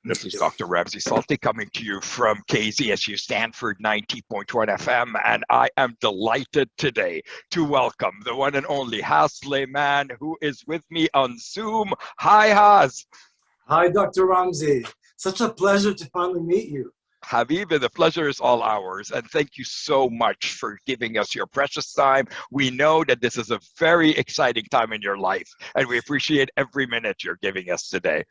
This is Dr. Ramzi Salti coming to you from KZSU Stanford 90.1 FM, and I am delighted today to welcome the one and only Haaz Sleiman, who is with me on Zoom. Hi, Haaz. Hi, Dr. Ramzi. Such a pleasure to finally meet you. Habibi, the pleasure is all ours, and thank you so much for giving us your precious time. We know that this is a very exciting time in your life, and we appreciate every minute you're giving us today.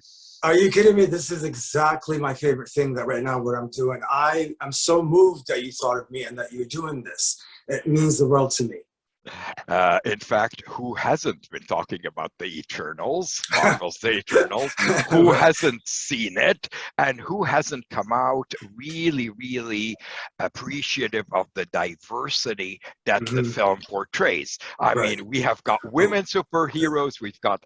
Are you kidding me? This is exactly my favorite thing that right now what I'm doing. I am so moved that you thought of me and that you're doing this. It means the world to me. In fact, who hasn't been talking about the Eternals, Marvel's The Eternals? Who hasn't seen it? And who hasn't come out really appreciative of the diversity that the film portrays? I mean, we have got women superheroes, we've got,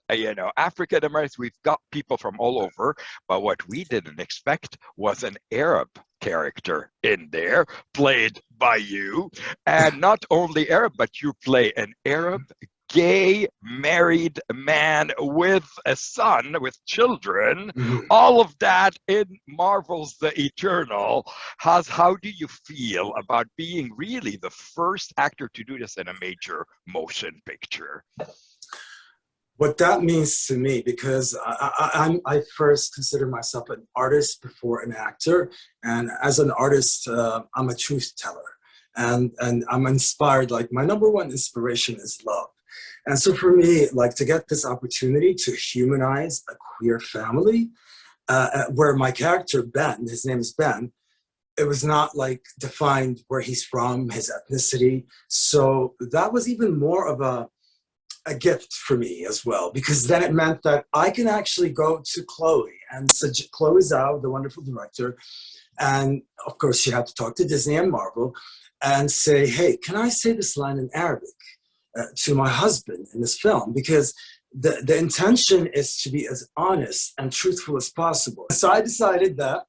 African Americans, we've got people from all over, but what we didn't expect was an Arab character in there, played by you, and not only Arab, but you play an Arab gay married man with a son, with children, all of that in Marvel's The Eternal. Haaz, how do you feel about being really the first actor to do this in a major motion picture? What that means to me, because I first consider myself an artist before an actor, and as an artist, I'm a truth teller, and I'm inspired. Like, my number one inspiration is love, and so for me, like, to get this opportunity to humanize a queer family, where my character Ben, his name is Ben, it was not like defined where he's from, his ethnicity, so that was even more of a gift for me as well, because then it meant that I can actually go to Chloé and Chloé Zhao, the wonderful director, and of course she had to talk to Disney and Marvel and say, hey, can I say this line in Arabic to my husband in this film? Because the intention is to be as honest and truthful as possible. So I decided that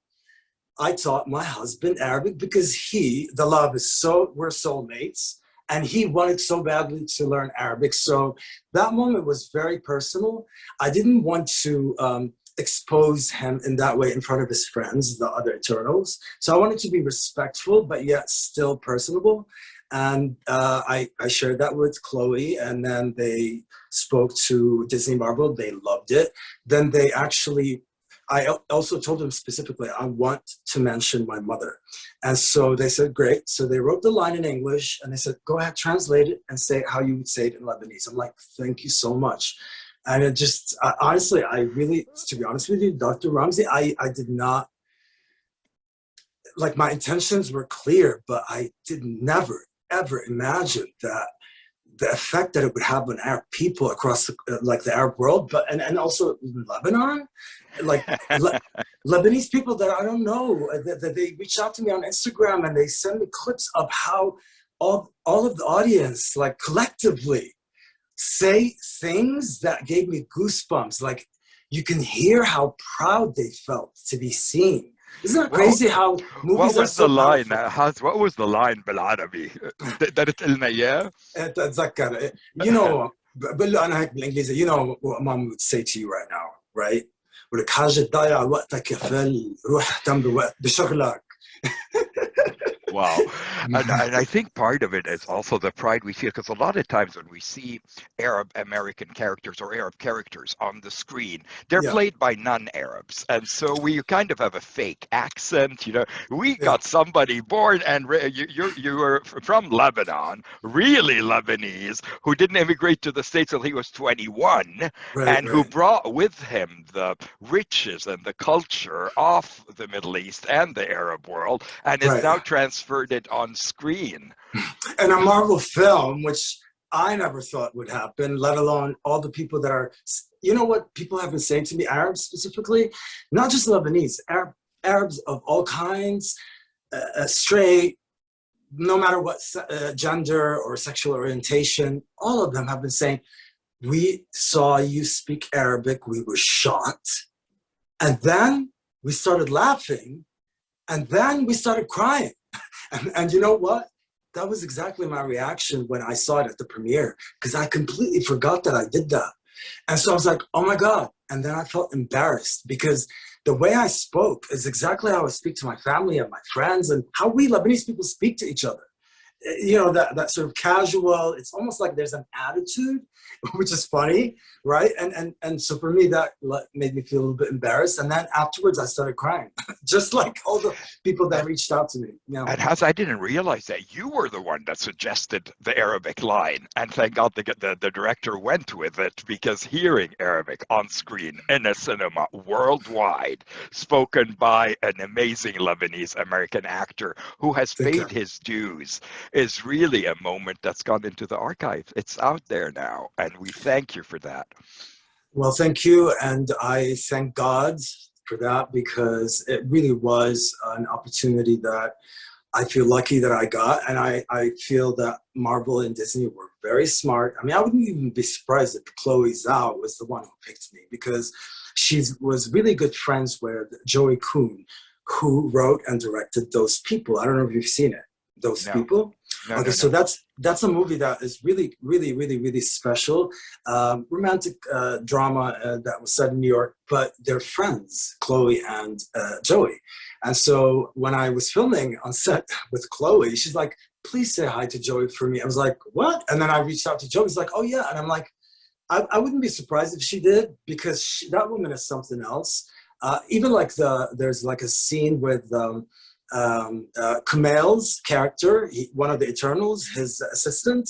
I taught my husband Arabic because the love is we're soulmates. And he wanted so badly to learn Arabic. So that moment was very personal. I didn't want to expose him in that way in front of his friends, the other Eternals. So I wanted to be respectful, but yet still personable. And I shared that with Chloé, and then they spoke to Disney Marvel. They loved it. Then they actually, I also told them specifically, I want to mention my mother. And so they said, great. So they wrote the line in English and they said, go ahead, translate it and say how you would say it in Lebanese. I'm like, thank you so much. And it just, honestly, I really, to be honest with you, Dr. Ramzi, I did not, like, my intentions were clear, but I did never, ever imagine that the effect that it would have on Arab people across the Arab world, but and also Lebanon, like Lebanese people that I don't know, that they reach out to me on Instagram and they send me clips of how all of the audience, like, collectively say things that gave me goosebumps. Like, you can hear how proud they felt to be seen. Isn't that crazy how movies what was are so the line, powerful? what was the line بالعربي؟ تقدر لنا إياه؟ اتذكر, you know, بقول له انا هيك بالانجليزي, you know what mom would say to you right now, right? بقول لك حاجه تضيع وقتك يا فل, روح اهتم بشغلك. Wow. And I think part of it is also the pride we feel, because a lot of times when we see Arab American characters or Arab characters on the screen, they're played by non-Arabs. And so we kind of have a fake accent. We got somebody born and you were from Lebanon, really Lebanese, who didn't immigrate to the States until he was 21, who brought with him the riches and the culture of the Middle East and the Arab world, and is now transferred it on screen. And a Marvel film, which I never thought would happen, let alone all the people that are, you know what people have been saying to me, Arabs specifically, not just Lebanese, Arabs of all kinds, straight, no matter what gender or sexual orientation, all of them have been saying, we saw you speak Arabic, we were shocked, and then we started laughing, and then we started crying. And you know what? That was exactly my reaction when I saw it at the premiere, because I completely forgot that I did that. And so I was like, oh my God. And then I felt embarrassed because the way I spoke is exactly how I speak to my family and my friends, and how we Lebanese people speak to each other. You know, that sort of casual, it's almost like there's an attitude, which is funny, right? And so for me, that made me feel a little bit embarrassed. And then afterwards, I started crying, just like all the people that reached out to me. You know? And Haaz, I didn't realize that you were the one that suggested the Arabic line. And thank God the director went with it, because hearing Arabic on screen in a cinema worldwide, spoken by an amazing Lebanese American actor who has paid his dues, is really a moment that's gone into the archive. It's out there now, and we thank you for that. Well, thank you, and I thank God for that, because it really was an opportunity that I feel lucky that I got, and I feel that Marvel and Disney were very smart. I mean, I wouldn't even be surprised if Chloé Zhao was the one who picked me, because she was really good friends with Joey Kuhn, who wrote and directed Those People. I don't know if you've seen it. Those People. Okay, so that's a movie that is really, really, really, really special. Romantic drama that was set in New York, but they're friends, Chloe and Joey. And so when I was filming on set with Chloe, she's like, please say hi to Joey for me. I was like, what? And then I reached out to Joey. He's like, oh yeah. And I'm like, I wouldn't be surprised if she did, because that woman is something else. Even like there's like a scene with Kumail's character, one of the Eternals, his assistant,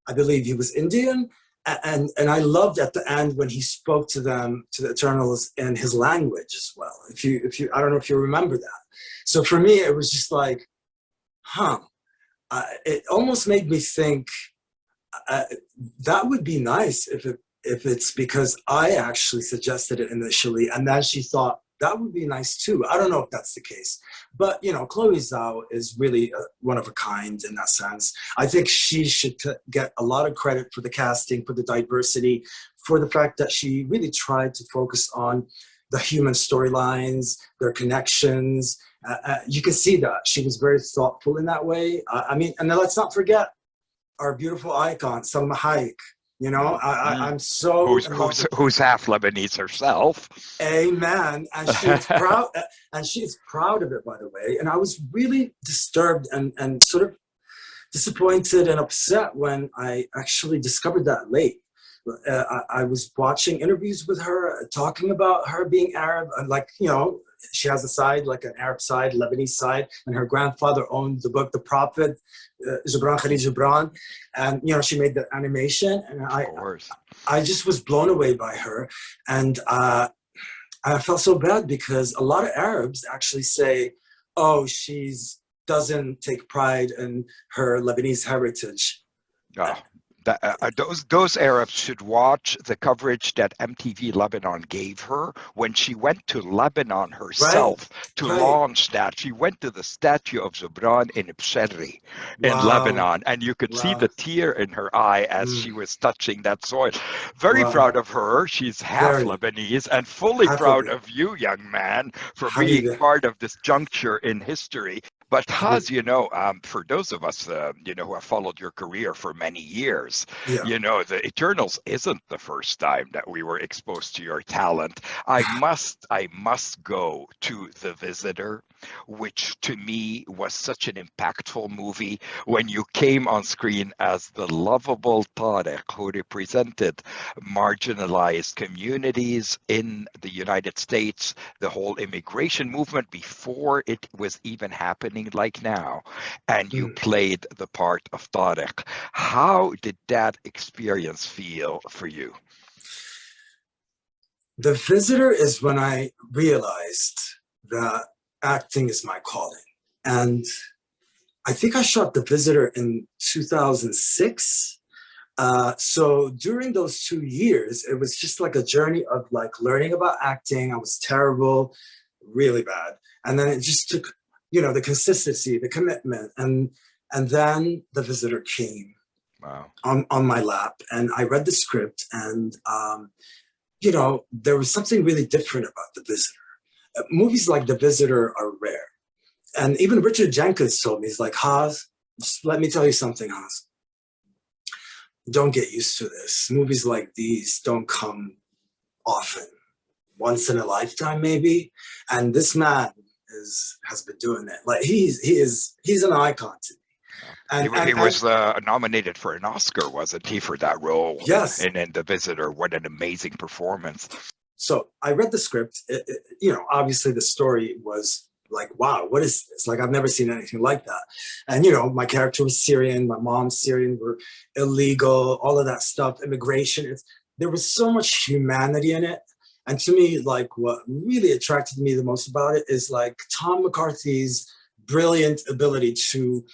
I believe he was Indian, and I loved at the end when he spoke to them, to the Eternals, in his language as well. If you, I don't know if you remember that. So for me, it was just like, it almost made me think that would be nice if it's because I actually suggested it initially, and then she thought that would be nice too. I don't know if that's the case, but you know, Chloé Zhao is really one of a kind in that sense. I think she should get a lot of credit for the casting, for the diversity, for the fact that she really tried to focus on the human storylines, their connections. You can see that she was very thoughtful in that way. I mean, and then let's not forget our beautiful icon, Salma Hayek. You know, I'm so who's half Lebanese herself. Amen. And she's proud, and she's proud of it, by the way. And I was really disturbed and sort of disappointed and upset when I actually discovered that late. I was watching interviews with her, talking about her being Arab, and like, you know, she has a side, like an Arab side, Lebanese side, and her grandfather owned the book, The Prophet, Gibran Khalil Gibran, and you know, she made the animation, and I just was blown away by her, and I felt so bad because a lot of Arabs actually say, "Oh, she's doesn't take pride in her Lebanese heritage." Oh. Those Arabs should watch the coverage that MTV Lebanon gave her when she went to Lebanon herself to launch that. She went to the statue of Gibran in Bsherri in Lebanon, and you could see the tear in her eye as she was touching that soil. Very proud of her. She's half Lebanese, and fully proud of you, young man, for being part of this juncture in history. But Haaz, you know, for those of us, you know, who have followed your career for many years, you know, the Eternals isn't the first time that we were exposed to your talent. I must go to The Visitor, which to me was such an impactful movie when you came on screen as the lovable Tariq who represented marginalized communities in the United States, the whole immigration movement before it was even happening like now, and you played the part of Tariq. How did that experience feel for you? The Visitor is when I realized that acting is my calling. And I think I shot The Visitor in 2006. So during those 2 years, it was just like a journey of like learning about acting. I was terrible, really bad. And then it just took, you know, the consistency, the commitment. And then The Visitor came on my lap, and I read the script, and you know, there was something really different about The Visitor. Movies like The Visitor are rare. And even Richard Jenkins told me, he's like, Haaz, just let me tell you something, Haaz. Don't get used to this. Movies like these don't come often. once in a lifetime, maybe. And this man has been doing it. Like he's an icon to me. He was nominated for an Oscar, wasn't he, for that role? Yes. In The Visitor. What an amazing performance. So I read the script. Obviously the story was like, wow, what is this? Like, I've never seen anything like that. And, my character was Syrian. My mom's Syrian. We're illegal, all of that stuff, immigration. There was so much humanity in it. And to me, like, what really attracted me the most about it is like Tom McCarthy's brilliant ability to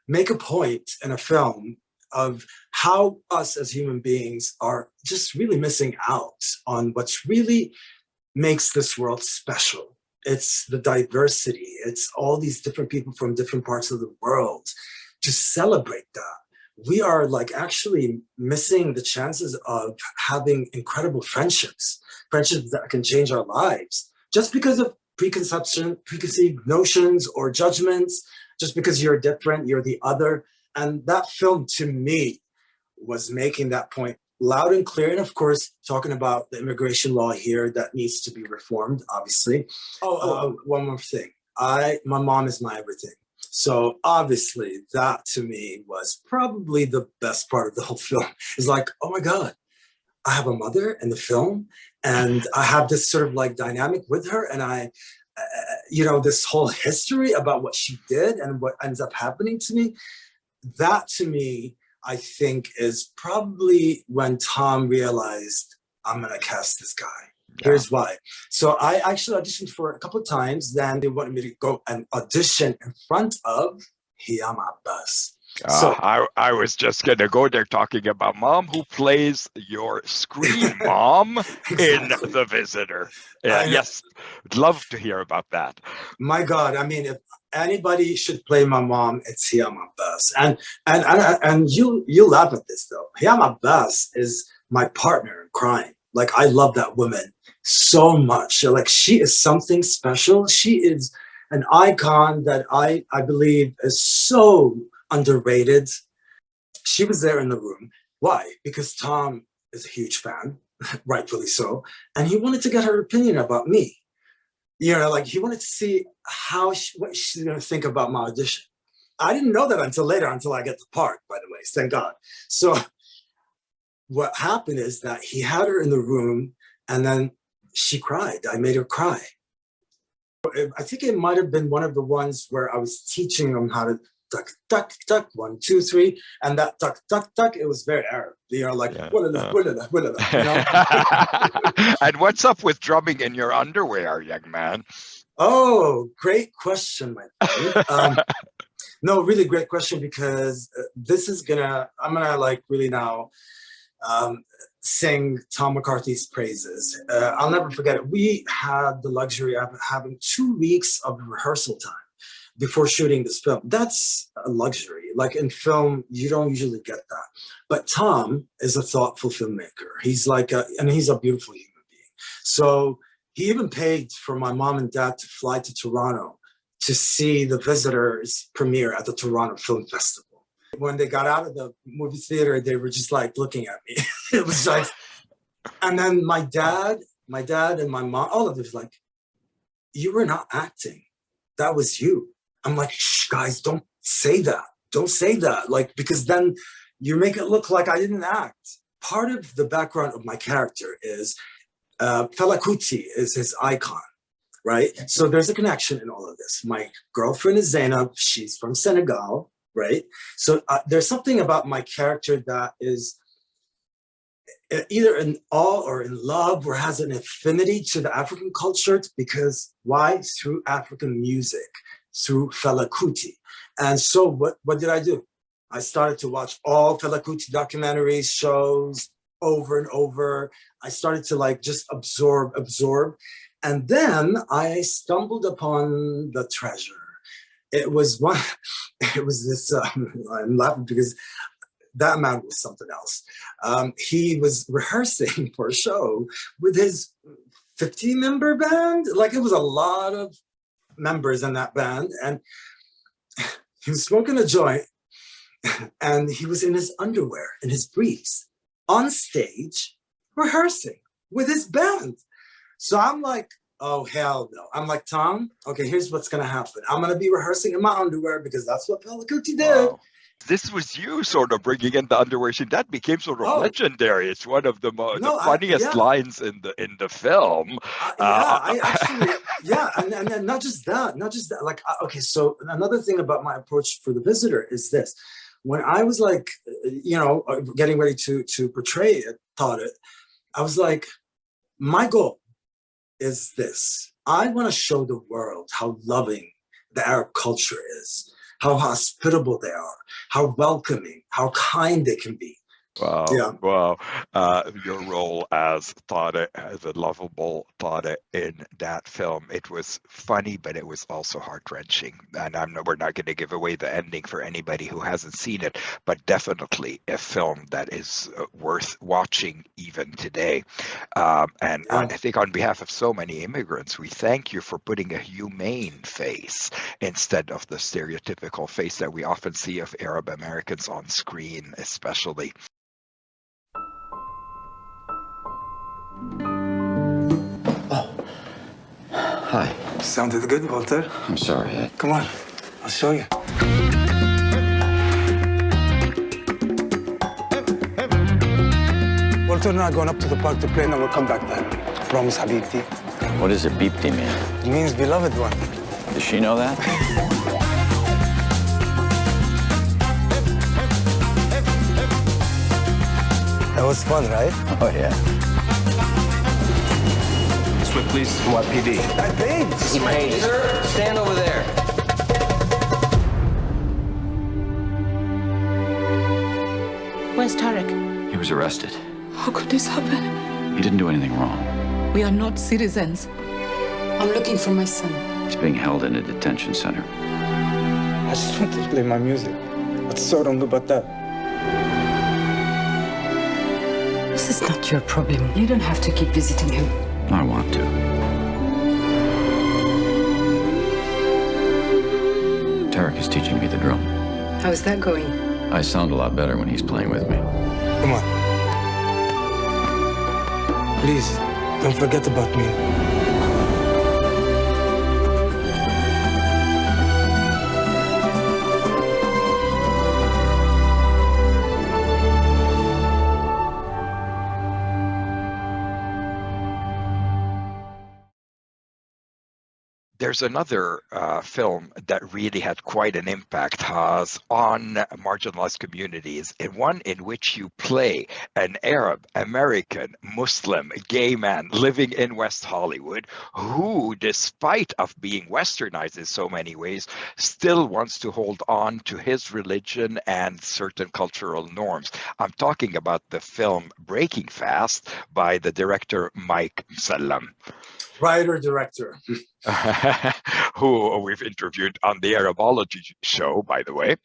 make a point in a film of how us as human beings are just really missing out on what's really makes this world special. It's the diversity. It's all these different people from different parts of the world. To celebrate that, we are like actually missing the chances of having incredible friendships that can change our lives just because of preconceived notions or judgments, just because you're different, you're the other. And that film, to me, was making that point loud and clear. And of course, talking about the immigration law here that needs to be reformed, obviously. One more thing. My mom is my everything. So obviously that to me was probably the best part of the whole film. Is like, oh my God, I have a mother in the film and I have this sort of like dynamic with her. And this whole history about what she did and what ends up happening to me. That to me, I think, is probably when Tom realized, I'm going to cast this guy. Yeah. Here's why. So I actually auditioned for a couple of times. Then they wanted me to go and audition in front of Hiam Abbas. So I was just going to go there talking about mom who plays your screen mom exactly. In The Visitor. Yes, love to hear about that. My God, I mean, if anybody should play my mom, it's Hiam Abbas. And you laugh at this though. Hiam Abbas is my partner in crime. Like, I love that woman so much. Like, she is something special. She is an icon that I believe is so underrated. She was there in the room. Why? Because Tom is a huge fan, rightfully so, and he wanted to get her opinion about me. Like, he wanted to see what she's going to think about my audition. I didn't know that until later, until I get the part, by the way, thank God. So what happened is that he had her in the room and then she cried. I made her cry. I think it might have been one of the ones where I was teaching them how to tuck, tuck, tuck, 1, 2, 3, and that tuck, tuck, tuck, it was very Arab. Like, And what's up with drumming in your underwear, young man? Oh, great question, my friend. No, really great question, because I'm gonna like really now sing Tom McCarthy's praises. I'll never forget it. We had the luxury of having 2 weeks of rehearsal time before shooting this film. That's a luxury. Like, in film, you don't usually get that. But Tom is a thoughtful filmmaker. He's like and he's a beautiful human being. So he even paid for my mom and dad to fly to Toronto to see The Visitor's premiere at the Toronto Film Festival. When they got out of the movie theater, they were just like looking at me. It was like, and then my dad and my mom, all of it was like, you were not acting. That was you. I'm like, shh, guys, don't say that. Don't say that. Like, because then you make it look like I didn't act. Part of the background of my character is Fela Kuti is his icon, right? So there's a connection in all of this. My girlfriend is Zainab. She's from Senegal, right? So there's something about my character that is either in awe or in love or has an affinity to the African culture, because why? Through African music, through Fela Kuti. And so what did I do? I started to watch all Fela Kuti documentaries, shows over and over. I started to like just absorb. And then I stumbled upon the treasure. It was this, I'm laughing because that man was something else. He was rehearsing for a show with his 50-member band. Like, it was a lot of members in that band. And he was smoking a joint and he was in his underwear, in his briefs, on stage, rehearsing with his band. So I'm like, oh, hell no. I'm like, Tom, okay, here's what's going to happen. I'm going to be rehearsing in my underwear because that's what Fela Kuti did. Wow. This was you sort of bringing in the underwear scene. That became sort of legendary. It's one of the funniest lines in the film. I actually, and not just that. Like, okay, so another thing about my approach for The Visitor is this. When I was like, getting ready to portray it, I was like, my goal is this. I want to show the world how loving the Arab culture is, how hospitable they are, how welcoming, how kind they can be. Wow. Yeah. Wow. Your role as Tariq, as a lovable Tariq in that film, it was funny, but it was also heart-wrenching. And we're not going to give away the ending for anybody who hasn't seen it, but definitely a film that is worth watching even today. I think on behalf of so many immigrants, we thank you for putting a humane face instead of the stereotypical face that we often see of Arab Americans on screen, especially. Oh, hi. Sounded good, Walter. I'm sorry, Ed. Come on, I'll show you. Walter and I are going up to the park to play, and we'll come back then. Promise, Habibti. What does Habibti mean? It means beloved one. Does she know that? That was fun, right? Oh, yeah. Swift, please. What, PD? I paid. He paid. Sir, stand over there. Where's Tariq? He was arrested. How could this happen? He didn't do anything wrong. We are not citizens. I'm looking for my son. He's being held in a detention center. I just want to play my music. What's so wrong about that? This is not your problem. You don't have to keep visiting him. I want to. Tariq is teaching me the drum. How's that going? I sound a lot better when he's playing with me. Come on. Please, don't forget about me. There's another film that really had quite an impact, Haaz, on marginalized communities, and one in which you play an Arab, American, Muslim, gay man living in West Hollywood who, despite of being westernized in so many ways, still wants to hold on to his religion and certain cultural norms. I'm talking about the film Breaking Fast by the director Mike Sallam. Writer-director. Who we've interviewed on the Arabology show, by the way.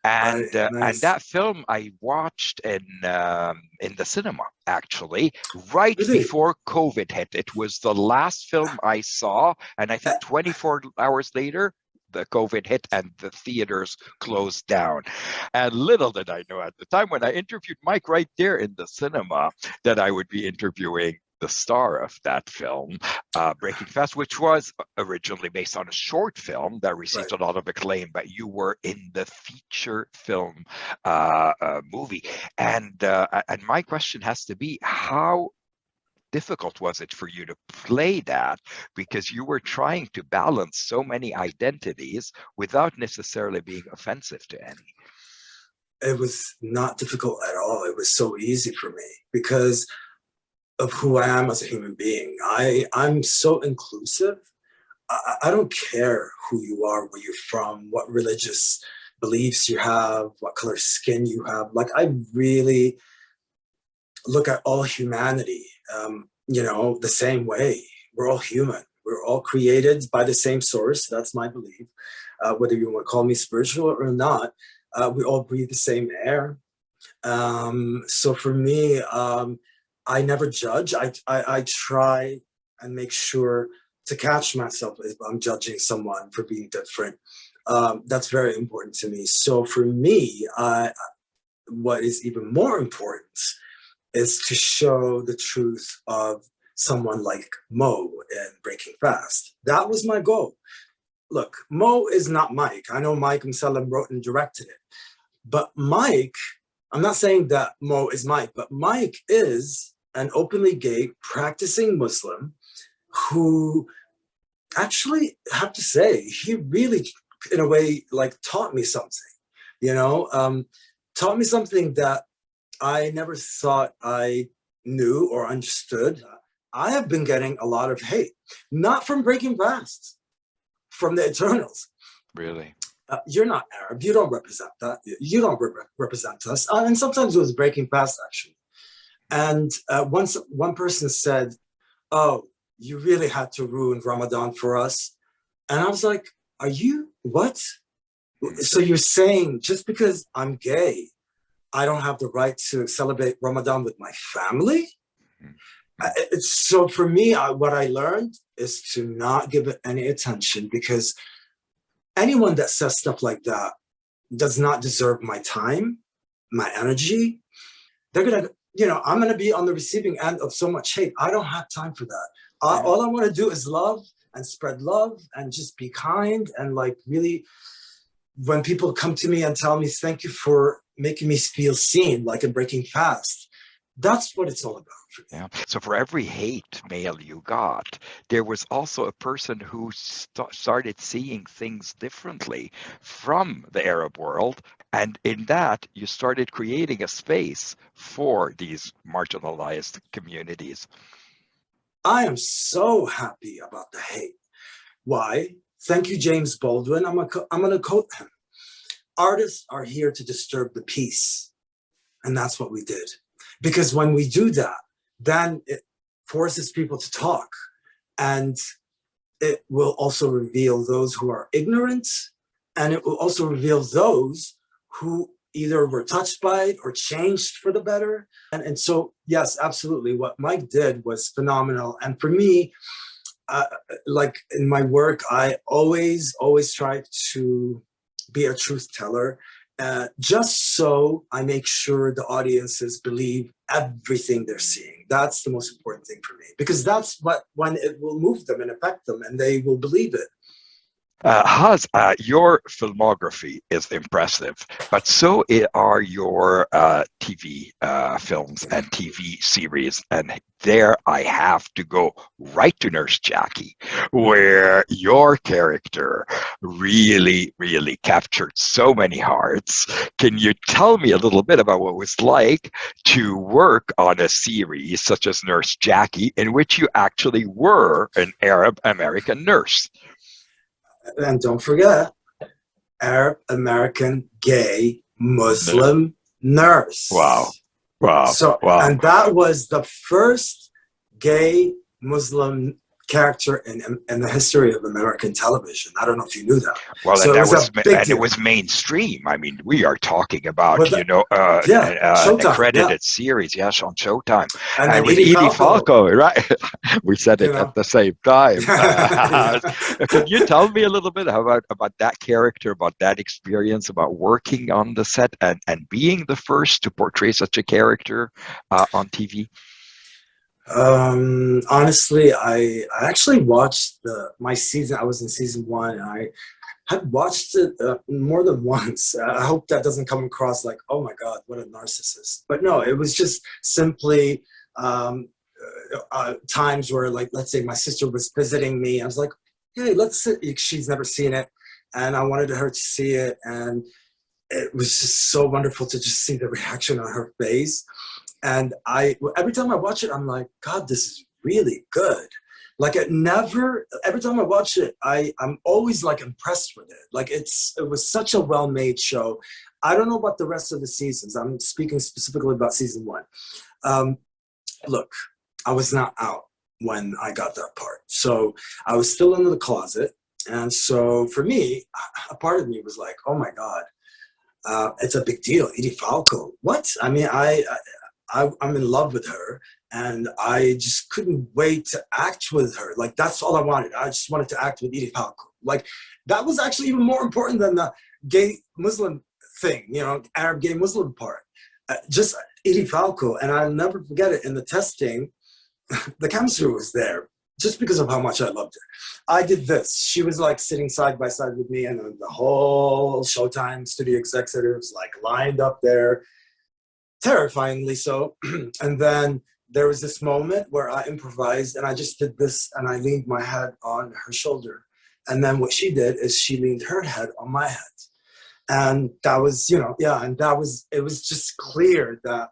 And Nice. and that film I watched in the cinema, actually, right Really? before COVID hit. It was the last film I saw, and I think 24 hours later, the COVID hit and the theaters closed down. And little did I know at the time when I interviewed Mike right there in the cinema that I would be interviewing the star of that film, Breaking Fast, which was originally based on a short film that received a lot of acclaim, but you were in the feature film movie. And my question has to be, how difficult was it for you to play that, because you were trying to balance so many identities without necessarily being offensive to any? It was not difficult at all. It was so easy for me because of who I am as a human being. I'm so inclusive. I don't care who you are, where you're from, what religious beliefs you have, what color skin you have. Like, I really look at all humanity, the same way. We're all human. We're all created by the same source. That's my belief. Whether you want to call me spiritual or not, we all breathe the same air. So for me, I never judge. I try and make sure to catch myself if I'm judging someone for being different. That's very important to me. So for me, what is even more important is to show the truth of someone like Mo in Breaking Fast. That was my goal. Look, Mo is not Mike. I know Mike Mselem wrote and directed it. But Mike, I'm not saying that Mo is Mike, but Mike is an openly gay practicing Muslim who actually, I have to say, he really, in a way, like taught me something, you know, taught me something that I never thought I knew or understood. I have been getting a lot of hate, not from Breaking Fast, from the Eternals. Really? You're not Arab. You don't represent that. You don't represent us. And sometimes it was Breaking Fast, actually. And once one person said, "Oh, you really had to ruin Ramadan for us." And I was like, "Are you, what? So you're saying just because I'm gay, I don't have the right to celebrate Ramadan with my family?" So for me, what I learned is to not give it any attention, because anyone that says stuff like that does not deserve my time, my energy. They're gonna, you know, I'm gonna be on the receiving end of so much hate. I don't have time for that. All I want to do is love and spread love and just be kind. And like, really, when people come to me and tell me, "Thank you for making me feel seen," like in Breaking Fast, that's what it's all about for me. Yeah. So for every hate mail you got, there was also a person who started seeing things differently from the Arab world. And in that, you started creating a space for these marginalized communities. I am so happy about the hate. Why? Thank you, James Baldwin. I'm going to quote him. "Artists are here to disturb the peace." And that's what we did. Because when we do that, then it forces people to talk. And it will also reveal those who are ignorant. And it will also reveal those who either were touched by it or changed for the better. And so, yes, absolutely. What Mike did was phenomenal. And for me, like in my work, I always strive to be a truth teller, just so I make sure the audiences believe everything they're seeing. That's the most important thing for me, because that's when it will move them and affect them, and they will believe it. Haaz, your filmography is impressive, but so are your TV films and TV series. And there I have to go right to Nurse Jackie, where your character really, really captured so many hearts. Can you tell me a little bit about what it was like to work on a series such as Nurse Jackie, in which you actually were an Arab American nurse? And don't forget, Arab American gay Muslim nurse. Wow. Wow. So, wow. And that was the first gay Muslim character in the history of American television. I don't know if you knew that. Well, so it was mainstream. I mean, we are talking about, an accredited series, yes, on Showtime. And with Edie Falco, right? We said it at the same time. Can you tell me a little bit about that character, about that experience, about working on the set and being the first to portray such a character on TV? Honestly, I actually watched my season. I was in season 1. I had watched it more than once. I hope that doesn't come across like, "Oh my God, what a narcissist." But no, it was just simply times where, like, let's say my sister was visiting me. I was like, "Hey, let's sit." She's never seen it, and I wanted her to see it, and it was just so wonderful to just see the reaction on her face. And every time I watch it, I'm like, "God, this is really good." Like, every time I watch it, I'm always like impressed with it. Like, it was such a well-made show. I don't know about the rest of the seasons. I'm speaking specifically about season 1. Look, I was not out when I got that part. So I was still in the closet. And so for me, a part of me was like, "Oh my God, it's a big deal. Edie Falco. What?" I mean, I'm in love with her, and I just couldn't wait to act with her. Like, that's all I wanted. I just wanted to act with Edie Falco. Like, that was actually even more important than the gay Muslim thing, Arab gay Muslim part. Just Edie Falco. And I'll never forget it. In the testing the chemistry was there just because of how much I loved her. I did this. She was like sitting side by side with me, and the whole Showtime studio executives like lined up there, terrifyingly so. And then there was this moment where I improvised and I just did this, and I leaned my head on her shoulder. And then what she did is she leaned her head on my head. And that was, you know, yeah, and it was just clear that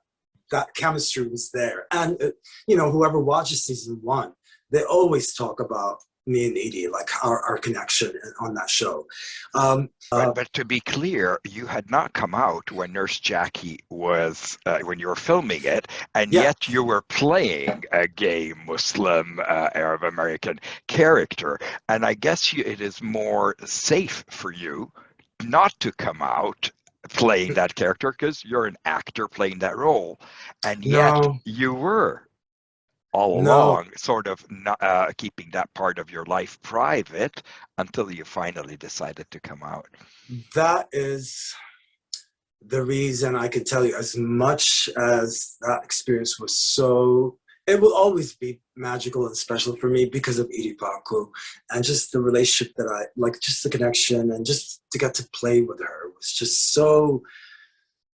that chemistry was there. And, you know, whoever watches season 1, they always talk about me and Edie, like our connection on that show. But to be clear, you had not come out when Nurse Jackie was, when you were filming it, and yet you were playing a gay Muslim Arab American character. And I guess it is more safe for you not to come out playing that character because you're an actor playing that role. And yet you were all along sort of not, keeping that part of your life private until you finally decided to come out. That is the reason I could tell you, as much as that experience was so, it will always be magical and special for me because of Edie Falco and just the relationship that I, like just the connection and just to get to play with her was just so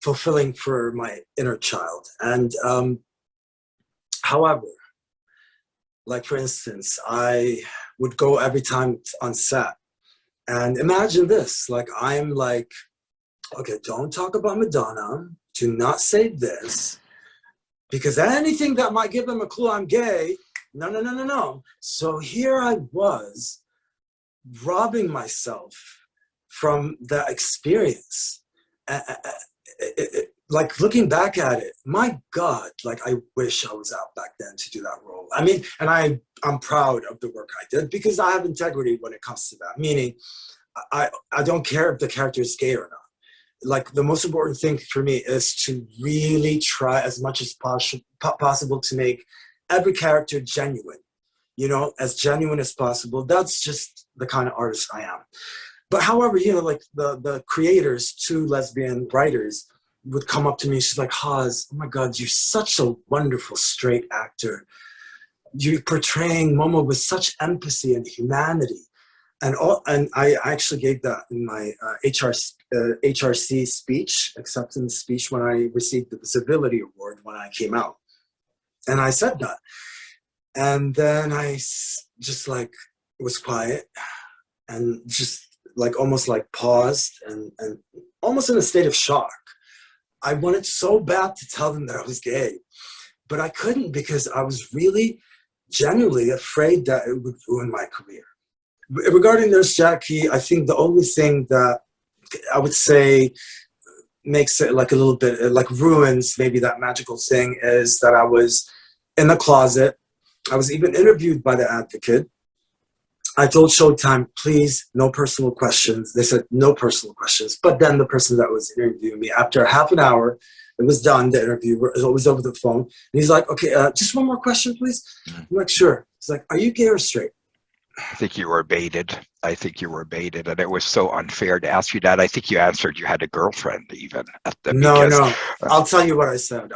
fulfilling for my inner child. And however, like for instance, I would go every time on set and imagine this, like I'm like, okay, don't talk about Madonna, do not say this, because anything that might give them a clue I'm gay, no. So here I was robbing myself from that experience. Like looking back at it, my God, like I wish I was out back then to do that role. I mean, and I'm proud of the work I did because I have integrity when it comes to that. Meaning, I don't care if the character is gay or not. Like the most important thing for me is to really try as much as possible to make every character genuine, you know, as genuine as possible. That's just the kind of artist I am. But however, you know, like the creators, 2 lesbian writers, would come up to me. She's like, Haaz, oh my God, you're such a wonderful straight actor. You're portraying Momo with such empathy and humanity. And I actually gave that in my HRC speech, acceptance speech, when I received the Visibility Award when I came out. And I said that. And then I just like was quiet and just like almost like paused and almost in a state of shock. I wanted so bad to tell them that I was gay, but I couldn't because I was really genuinely afraid that it would ruin my career. Regarding Nurse Jackie, I think the only thing that I would say makes it like a little bit, like ruins maybe that magical thing is that I was in the closet. I was even interviewed by the Advocate. I told Showtime, please, no personal questions. They said, no personal questions. But then the person that was interviewing me, after half an hour, it was done, the interview, it was over the phone. And he's like, okay, just one more question, please. I'm like, sure. He's like, are you gay or straight? I think you were baited. And it was so unfair to ask you that. I think you answered you had a girlfriend even at the No. I'll tell you what I said.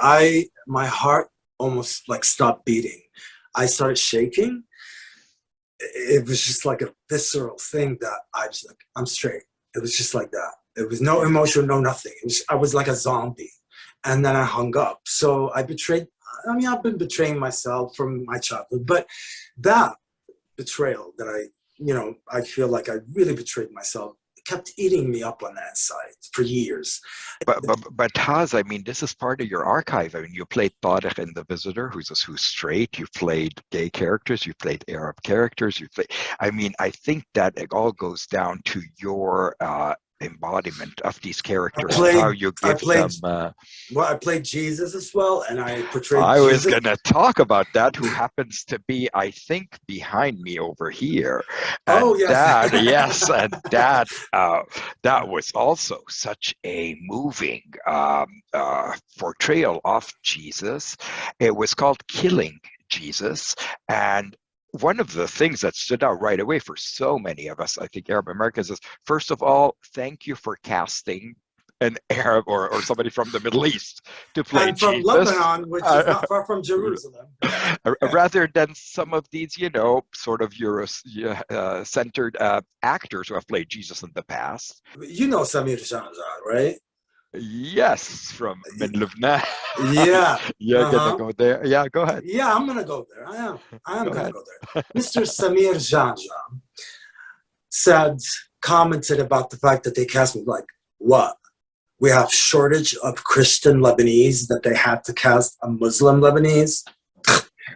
My heart almost like stopped beating. I started shaking. It was just like a visceral thing that I was like, I'm straight. It was just like that. It was no emotion, no nothing. I was like a zombie. And then I hung up. So I've been betraying myself from my childhood, but that betrayal that I feel like I really betrayed myself, kept eating me up on that side for years. But Haaz, I mean, this is part of your archive. I mean, you played Tariq in The Visitor, who's straight. You played gay characters. You played Arab characters. I mean, I think that it all goes down to your embodiment of these characters, how you give them. I played Jesus as well, and I portrayed. I was going to talk about that. Who happens to be, I think, behind me over here. And yes, and that was also such a moving portrayal of Jesus. It was called Killing Jesus, and one of the things that stood out right away for so many of us, I think, Arab Americans, is first of all, thank you for casting an Arab or somebody from the Middle East to play And from Jesus. Lebanon, which is not far from Jerusalem. Rather than some of these, sort of Euro-centered actors who have played Jesus in the past. You know Samir Janjad, right? Yes, from Min Lubnan. Yeah. You're gonna go there. Yeah, go ahead. Yeah, I'm gonna go there. I am Go gonna ahead. go there. Mr. Samir Janjad commented about the fact that they cast me like, what? We have shortage of Christian Lebanese that they had to cast a Muslim Lebanese.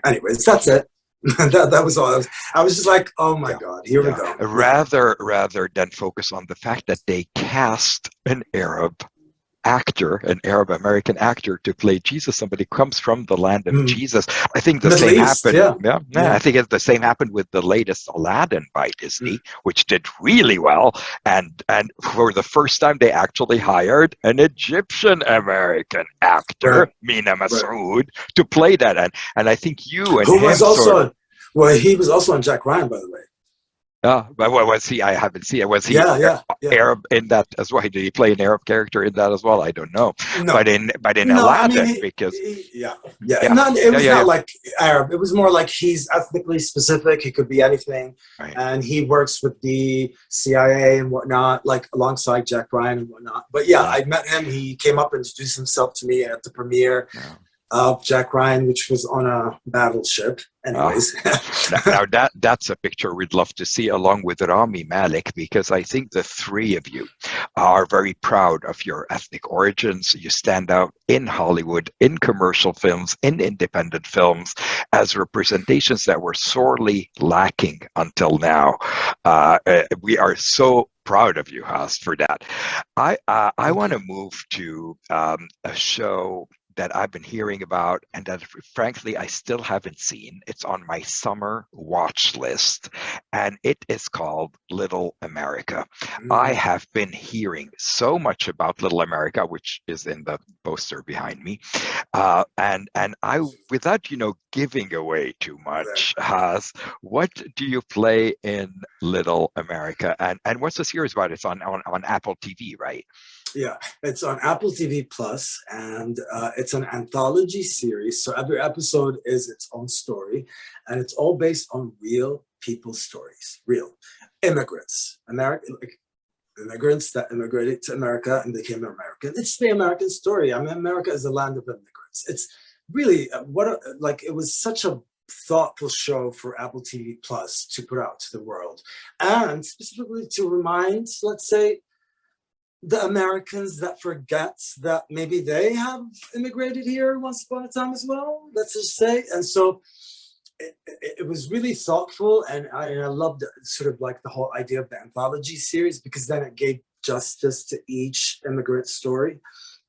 Anyways, that's it. that was all. I was just like, oh my God, here we go. Rather than focus on the fact that they cast an Arab actor, an Arab American actor, to play Jesus, somebody comes from the land of Jesus. I think the Middle same East, happened. Yeah. I think the same happened with the latest Aladdin by Disney, which did really well. And for the first time, they actually hired an Egyptian American actor, Mena Massoud, to play that. And I think you and who him was also he was also on Jack Ryan, by the way. but was he? I haven't seen it. Was he Arab in that as well? Did he play an Arab character in that as well? I don't know. No. But in Aladdin, because it was not like Arab. It was more like he's ethnically specific. He could be anything, and he works with the CIA and whatnot, like alongside Jack Ryan and whatnot. But I met him. He came up and introduced himself to me at the premiere of Jack Ryan, which was on a battleship. Anyways. now that's a picture we'd love to see along with Rami Malek, because I think the three of you are very proud of your ethnic origins. You stand out in Hollywood, in commercial films, in independent films as representations that were sorely lacking until now. We are so proud of you, Haaz, for that. I want to move to a show that I've been hearing about and that frankly I still haven't seen. It's on my summer watch list, and it is called Little America. I have been hearing so much about Little America, which is in the poster behind me, and I, without giving away too much, Haaz, what do you play in Little America, and what's the series about? It's on Apple TV, right? Yeah, it's on Apple TV Plus, and it's an anthology series. So every episode is its own story, and it's all based on real people's stories, real immigrants, immigrants that immigrated to America and became American. It's the American story. I mean, America is a land of immigrants. It's really it was such a thoughtful show for Apple TV Plus to put out to the world, and specifically to remind, let's say, the Americans that forget that maybe they have immigrated here once upon a time as well, let's just say. And so it was really thoughtful, and I loved sort of like the whole idea of the anthology series, because then it gave justice to each immigrant story,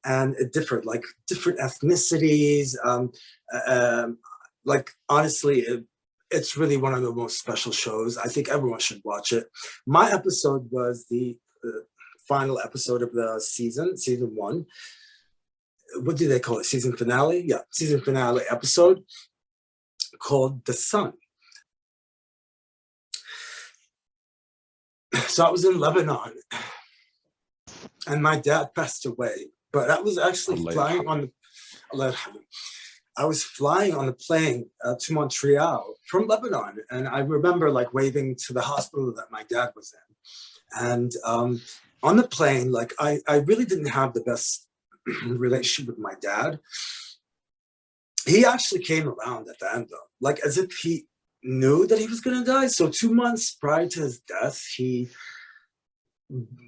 and it differed, like different ethnicities. Like honestly, it's really one of the most special shows. I think everyone should watch it. My episode was the final episode of the season 1. What do they call it? Season finale? Yeah, season finale episode called The Sun. So I was in Lebanon, and my dad passed away, but I was actually flying on the plane to Montreal from Lebanon, and I remember like waving to the hospital that my dad was in, and on the plane, like I really didn't have the best relationship with my dad. He actually came around at the end though, like as if he knew that he was gonna die. So 2 months prior to his death, he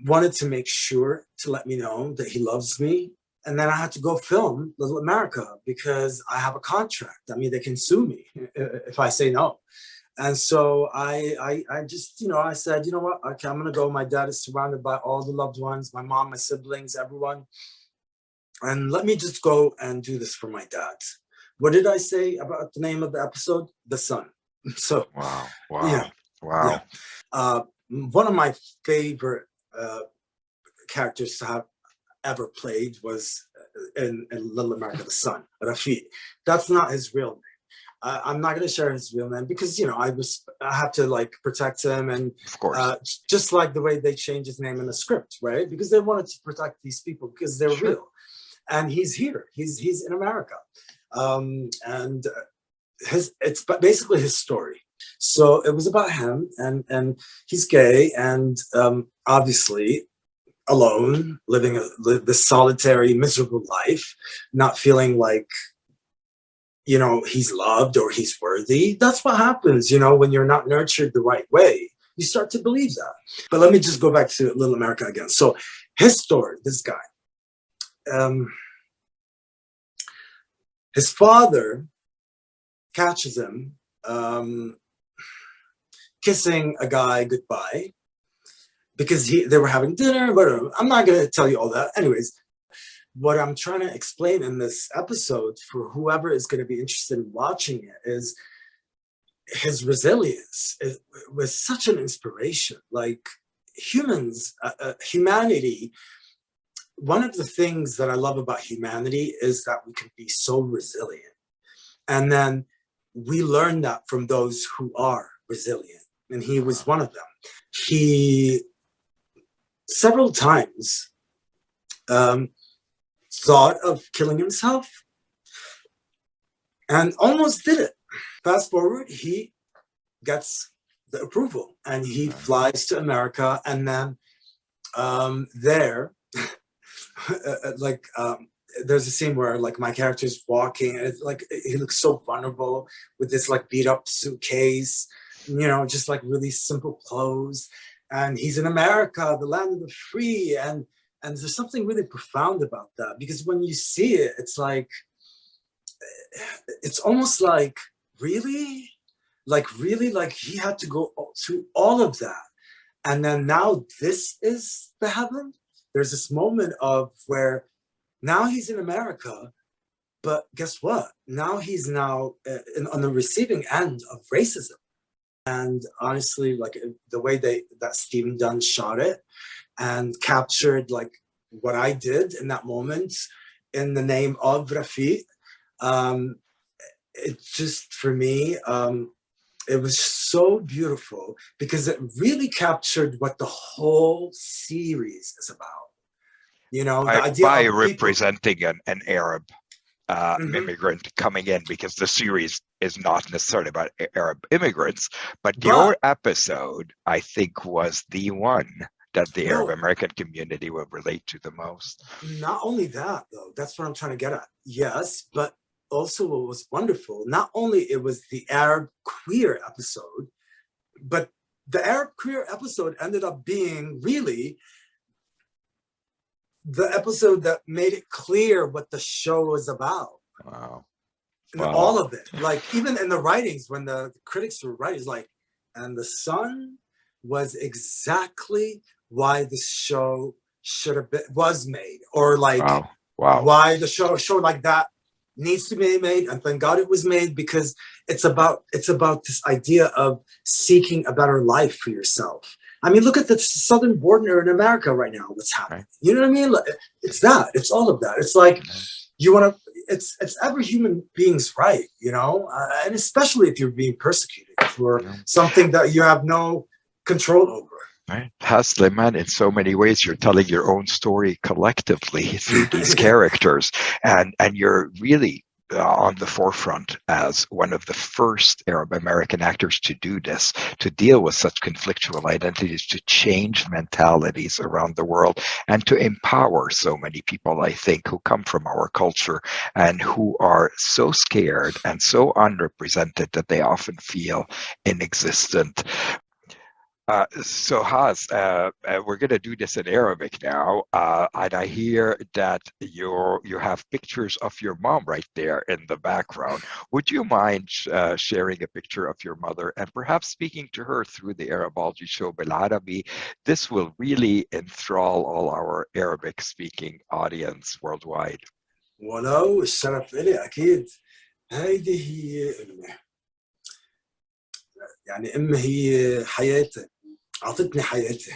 wanted to make sure to let me know that he loves me. And then I had to go film Little America because I have a contract. I mean, they can sue me if I say no. And so I just, I said, you know what, okay, I'm gonna go. My dad is surrounded by all the loved ones, my mom, my siblings, everyone. And let me just go and do this for my dad. What did I say about the name of the episode? The Sun. So wow. Yeah. One of my favorite characters to have ever played was in Little America, the Sun, Rafi. That's not his real name. I'm not going to share his real name because, you know, I have to like protect him, and Of course. just like the way they changed his name in the script, right? Because they wanted to protect these people because they're Sure. real, and he's here. He's in America, and it's basically his story. So it was about him, and he's gay, and obviously alone, living this solitary, miserable life, not feeling like, you know, he's loved or he's worthy. That's what happens, you know, when you're not nurtured the right way. You start to believe that. But let me just go back to Little America again. So his story, this guy, his father catches him kissing a guy goodbye because they were having dinner, but I'm not going to tell you all that. Anyways, what I'm trying to explain in this episode for whoever is going to be interested in watching it is his resilience. It was such an inspiration. Like humans, humanity, one of the things that I love about humanity is that we can be so resilient. And then we learn that from those who are resilient. And he was one of them. He several times thought of killing himself and almost did it. Fast forward, he gets the approval and he flies to America, and then there's a scene where like my character's walking and it's like he looks so vulnerable with this like beat up suitcase, you know, just like really simple clothes, and he's in America, the land of the free, and there's something really profound about that, because when you see it, it's like, it's almost like really he had to go through all of that, and then now this is the heaven. There's this moment of where now he's in America, but guess what? Now he's on the receiving end of racism. And honestly, like the way that Stephen Dunn shot it and captured like what I did in that moment in the name of Rafiq, it just, for me, it was so beautiful because it really captured what the whole series is about. You know, the idea by of representing an Arab immigrant coming in, because the series is not necessarily about Arab immigrants, but your episode, I think, was the one that the Arab American community will relate to the most. Not only that, though, that's what I'm trying to get at. Yes, but also what was wonderful, not only it was the Arab queer episode, but the Arab queer episode ended up being really the episode that made it clear what the show was about. Wow. And all of it, like even in the writings, when the critics were writing, like, and the sun was exactly why the show was made, or like why the show like that needs to be made, and thank God it was made, because it's about this idea of seeking a better life for yourself. I mean, look at the southern border in America right now. What's happening? You know what I mean? It's that. It's all of that. It's like you want to. It's every human being's right, you know, and especially if you're being persecuted for something that you have no control over. Right. Haaz Sleiman, in so many ways, you're telling your own story collectively through these characters, and you're really on the forefront as one of the first Arab American actors to do this, to deal with such conflictual identities, to change mentalities around the world, and to empower so many people, I think, who come from our culture and who are so scared and so unrepresented that they often feel inexistent. So Haaz, we're going to do this in Arabic now, and I hear that you have pictures of your mom right there in the background. Would you mind sharing a picture of your mother and perhaps speaking to her through the Arabology show بالعربي? This will really enthrall all our Arabic-speaking audience worldwide. ولو الشرف إلي أكيد. هيدي هي أمي. يعني أمي هي حياتي، عطتني حياتي.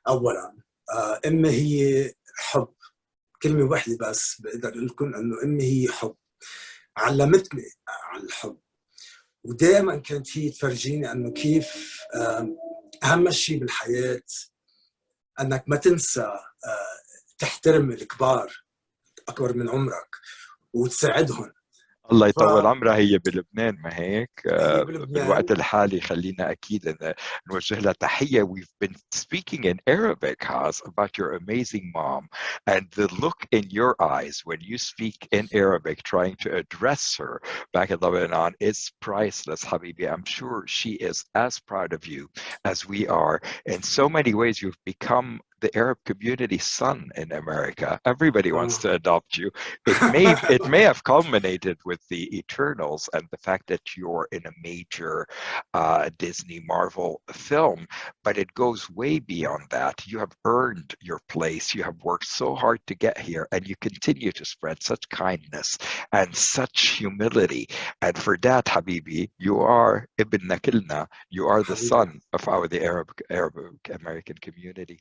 أولاً أمي هي حب، كلمة واحدة بس بقدر أقول لكم إنه أمي هي حب. علمتني عن الحب، ودائما كانت هي تفرجيني انه كيف اهم شيء بالحياه انك ما تنسى تحترم الكبار اكبر من عمرك وتساعدهم. الله يطول عمرها، هي بلبنان ما هيك؟ هي بلبنان. بالوقت الحالي خلينا أكيد نوجه لها تحية. We've been speaking in Arabic, Haaz, about your amazing mom, and the look in your eyes when you speak in Arabic, trying to address her back in Lebanon, is priceless, Habibi. I'm sure she is as proud of you as we are. In so many ways, you've become the Arab community son in America. Everybody wants to adopt you. It may have culminated with the Eternals and the fact that you're in a major Disney Marvel film, but it goes way beyond that. You have earned your place. You have worked so hard to get here, and you continue to spread such kindness and such humility. And for that, Habibi, you are Ibn Nakilna. You are the son of the Arab American community.